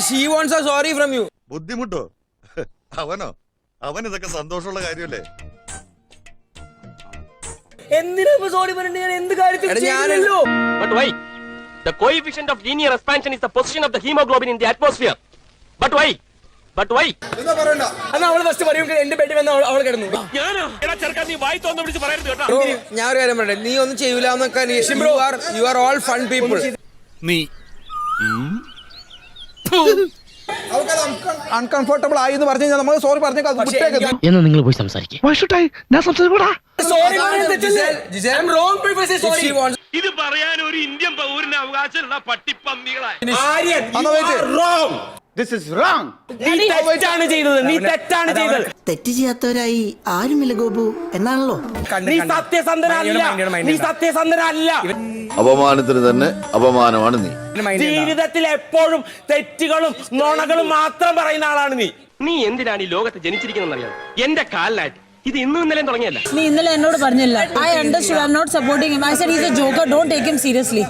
she wants a sorry from you. ബുദ്ധിമുട്ടോ? അവൻ ഇതൊക്കെ സന്തോഷമുള്ള കാര്യമല്ലേ? എന്തിനാ സോറി പറഞ്ഞിട്ട് ഞാൻ എന്ത് കാര്യത്തിലോ? But why? The coefficient of linear expansion is the position of the hemoglobin in the atmosphere. But why? എന്നാ അവള് ഫസ്റ്റ് പറയും എന്റെ ബെഡിൽ വന്ന് അവൾ കിടന്നു. ഞാൻ ഒരു കാര്യം പറയട്ടെ, നീ ഒന്നും ചെയ്യൂല എന്നൊക്കെ. You are all fun people. നീ അൺകംഫർട്ടബിൾ ആയി എന്ന് പറഞ്ഞു കഴിഞ്ഞാൽ നമ്മൾ സോറി പറഞ്ഞേക്കാം. എന്ന് നിങ്ങൾ പോയി സംസാരിക്കും. ഇത് പറയാൻ ഒരു ഇന്ത്യൻ പൗരന് അവകാശമുള്ള പട്ടിപ്പന്നികളായി. തെറ്റ് ചെയ്യാത്തവരായി ആരുമില്ല ഗോപു എന്നാണല്ലോ. നീ സത്യസന്ധനല്ല. അപമാനത്തിന് തന്നെ അപമാനമാണ് നീ. ജീവിതത്തിൽ എപ്പോഴും തെറ്റുകളും നുണകളും മാത്രം പറയുന്ന ആളാണ് നീ. നീ എന്തിനാണ് ഈ ലോകത്ത് ജനിച്ചിരിക്കുന്നറിയാം? എന്റെ കാലിലായിട്ട് ഇത് ഇന്നും ഇന്നലെയും തുടങ്ങിയല്ല. നീ ഇന്നലെ എന്നോട് പറഞ്ഞില്ല. I understood. I'm not supporting him. I said he's a joker. Don't take him seriously.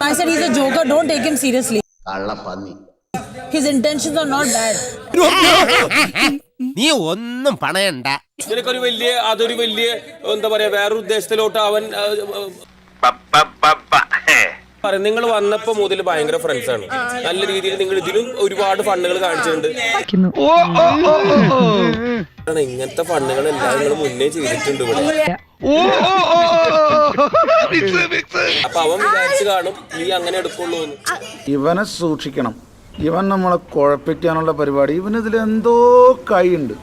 I said he's a joker. Don't take him seriously. കള്ളപ്പന്നി. His intentions are not bad. നീ ഒന്നും പണയണ്ട. നിനക്കൊരു വലിയ അതൊരു വലിയ എന്താ പറയാ വേറൊരു ഉദ്ദേശത്തിലോട്ട് അവൻ നിങ്ങൾ വന്നപ്പോ മുതൽ ഭയങ്കര ഫ്രണ്ട്സ് ആണ്. നല്ല രീതിയിൽ നിങ്ങൾ ഇതിലും ഒരുപാട് ഫണ്ടുകൾ കാണിച്ചിട്ടുണ്ട്. ഇങ്ങനത്തെ ഫണ്ടുകൾ എല്ലാം നിങ്ങൾ മുന്നേ ചെയ്തിട്ടുണ്ട് ഇവിടെ. അപ്പൊ അവൻ വിചാരിച്ചു കാണും നീ അങ്ങനെ എടുക്കുള്ളൂ. ഇവനെ സൂക്ഷിക്കണം. ഇവൻ നമ്മളെ കുഴപ്പിക്കാനുള്ള പരിപാടി. ഇവനിതിൽ എന്തോ കൈയുണ്ട്.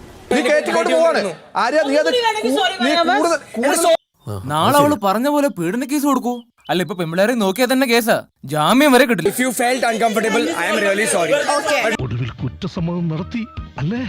നാളെ അവള് പറഞ്ഞ പോലെ പീഡന കേസ് കൊടുക്കൂ. അല്ല ഇപ്പൊ പെമ്പിളേരെ നോക്കിയാൽ തന്നെ കേസാ, ജാമ്യം വരെ കിട്ടില്ല. If you felt uncomfortable, I am really sorry. ഒടുവിൽ കുറ്റസമ്മതം നടത്തി അല്ലേ?